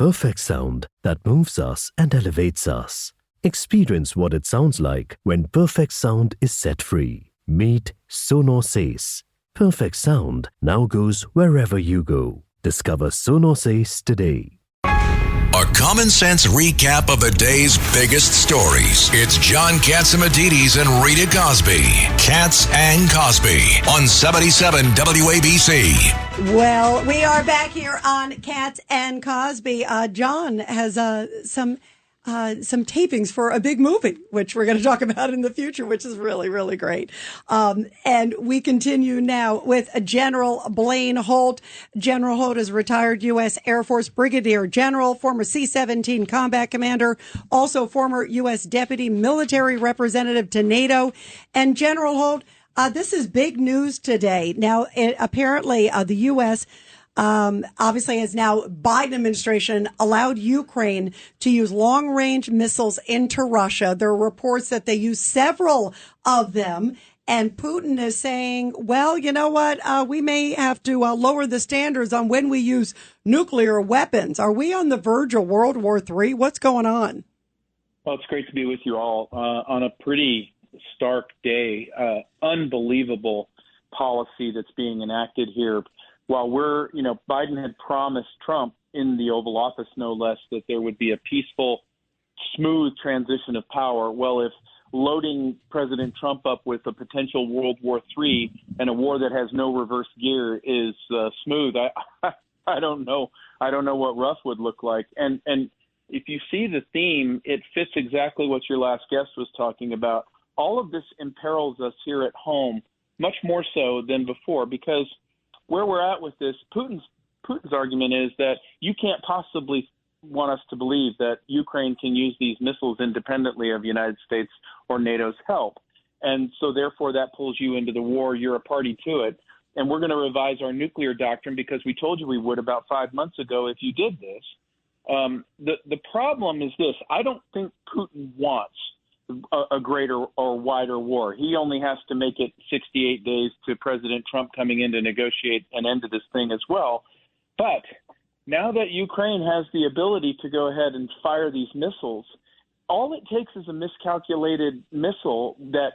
perfect sound that moves us and elevates us. Experience what it sounds like when perfect sound is set free. Meet Sonos Ace. Perfect sound now goes wherever you go. Discover Sonos Ace today. A common sense recap of the day's biggest stories. It's John Catsimatidis and Rita Cosby. Katz and Cosby on 77 WABC. Well, we are back here on Katz and Cosby. John has some tapings for a big movie, which we're going to talk about in the future, which is really, really great. And we continue now with General Blaine Holt. General Holt is retired U.S. Air Force Brigadier General, former C-17 combat commander, also former U.S. Deputy Military Representative to NATO. And General Holt, this is big news today. Now, apparently, the U.S. Obviously has now, Biden administration allowed Ukraine to use long-range missiles into Russia. There are reports that they use several of them. And Putin is saying, well, you know what? We may have to lower the standards on when we use nuclear weapons. Are we on the verge of World War III? What's going on? Well, it's great to be with you all on a pretty stark day. Unbelievable policy that's being enacted here. While Biden had promised Trump in the Oval Office, no less, that there would be a peaceful, smooth transition of power. Well, if loading President Trump up with a potential World War III and a war that has no reverse gear is smooth, I don't know. I don't know what rough would look like. And if you see the theme, it fits exactly what your last guest was talking about. All of this imperils us here at home much more so than before, because where we're at with this, Putin's argument is that you can't possibly want us to believe that Ukraine can use these missiles independently of the United States or NATO's help. And so therefore that pulls you into the war. You're a party to it. And we're going to revise our nuclear doctrine because we told you we would about 5 months ago if you did this. The problem is this. I don't think Putin wants a greater or wider war. He only has to make it 68 days to President Trump coming in to negotiate an end to this thing as well. But now that Ukraine has the ability to go ahead and fire these missiles, all it takes is a miscalculated missile that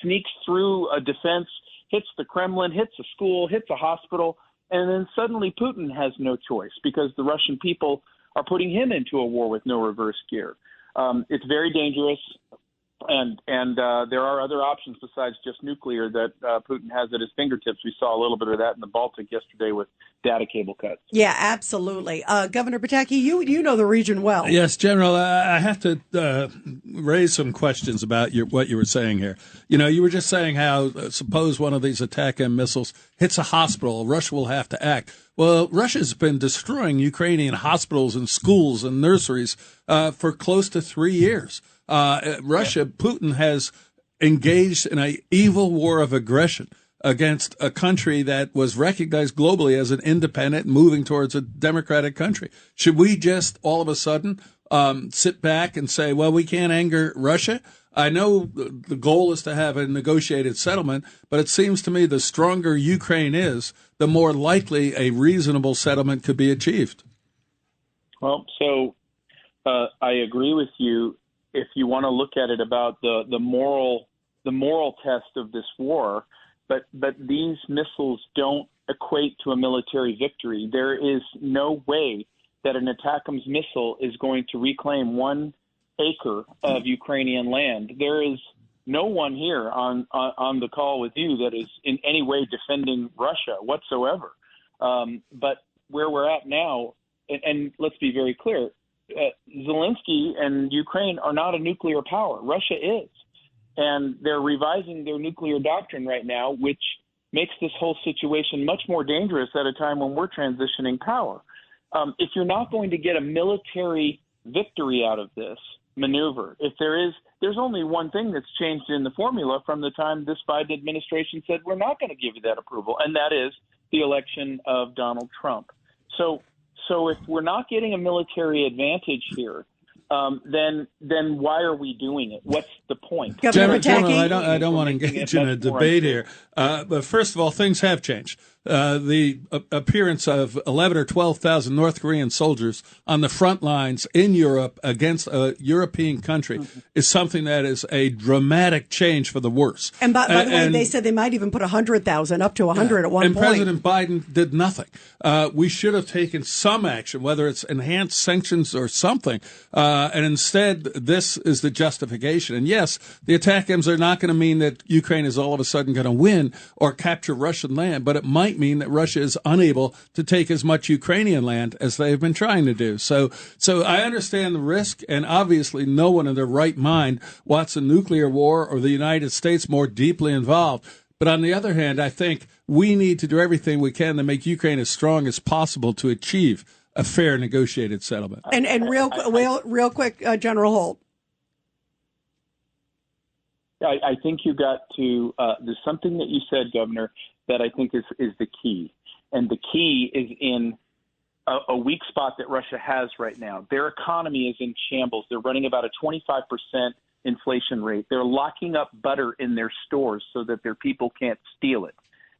sneaks through a defense, hits the Kremlin, hits a school, hits a hospital, and then suddenly Putin has no choice because the Russian people are putting him into a war with no reverse gear. It's very dangerous. And there are other options besides just nuclear that Putin has at his fingertips. We saw a little bit of that in the Baltic yesterday with data cable cuts. Yeah, absolutely. Governor Pataki, you know the region well. Yes, General, I have to raise some questions about what you were saying here. You know, you were just saying how suppose one of these attack-M missiles hits a hospital, Russia will have to act. Well, Russia's been destroying Ukrainian hospitals and schools and nurseries for close to 3 years. Putin has engaged in an evil war of aggression against a country that was recognized globally as an independent, moving towards a democratic country. Should we just all of a sudden sit back and say, well, we can't anger Russia? I know the goal is to have a negotiated settlement, but it seems to me the stronger Ukraine is, the more likely a reasonable settlement could be achieved. Well, so I agree with you. If you want to look at it about the moral test of this war, but these missiles don't equate to a military victory. There is no way that an ATACMS missile is going to reclaim 1 acre of Ukrainian land. There is no one here on the call with you that is in any way defending Russia whatsoever. But where we're at now, and let's be very clear, Zelensky and Ukraine are not a nuclear power. Russia is. And they're revising their nuclear doctrine right now, which makes this whole situation much more dangerous at a time when we're transitioning power. If you're not going to get a military victory out of this maneuver, if there's only one thing that's changed in the formula from the time this Biden administration said we're not going to give you that approval, and that is the election of Donald Trump. So if we're not getting a military advantage here, then why are we doing it? What's the point? Governor General, Pataki? I don't want to engage in a debate here. But first of all, things have changed. The appearance of 11 or 12,000 North Korean soldiers on the front lines in Europe against a European country is something that is a dramatic change for the worse. And by the way, they said they might even put 100,000 up to 100 at one and point. President Biden did nothing. We should have taken some action, whether it's enhanced sanctions or something. And instead, this is the justification. And yes, the ATACMS are not going to mean that Ukraine is all of a sudden going to win or capture Russian land, but it might mean that Russia is unable to take as much Ukrainian land as they've been trying to do. So I understand the risk, and obviously no one in their right mind wants a nuclear war or the United States more deeply involved. But on the other hand, I think we need to do everything we can to make Ukraine as strong as possible to achieve a fair negotiated settlement. And real quick, General Holt. I think you got to there's something that you said, Governor, that I think is the key. And the key is in a weak spot that Russia has right now. Their economy is in shambles. They're running about a 25% inflation rate. They're locking up butter in their stores so that their people can't steal it.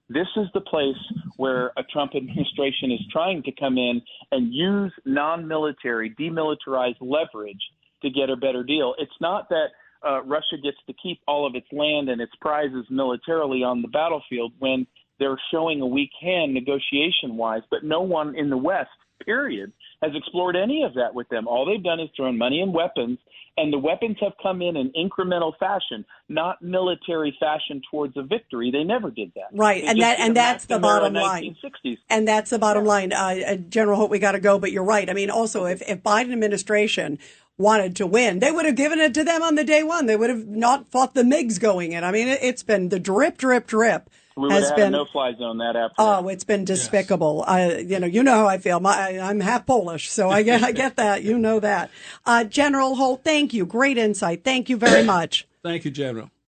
This is the place where a Trump administration is trying to come in and use non-military, demilitarized leverage to get a better deal. It's not that Russia gets to keep all of its land and its prizes militarily on the battlefield when they're showing a weak hand negotiation-wise, but no one in the West, period, has explored any of that with them. All they've done is thrown money and weapons, and the weapons have come in incremental fashion, not military fashion towards a victory. They never did that. Right, and that's the bottom line. 1960s. And that's the bottom line. General Holt, we got to go, but you're right. I mean, also, if Biden administration wanted to win, they would have given it to them on the day one. They would have not fought the MiGs going in. I mean, it's been the drip. We would have had a no-fly zone that after. Oh, it's been despicable. Yes. You know how I feel. I'm half Polish, so I get that. You know that. General Holt, thank you. Great insight. Thank you very much. Thank you, General.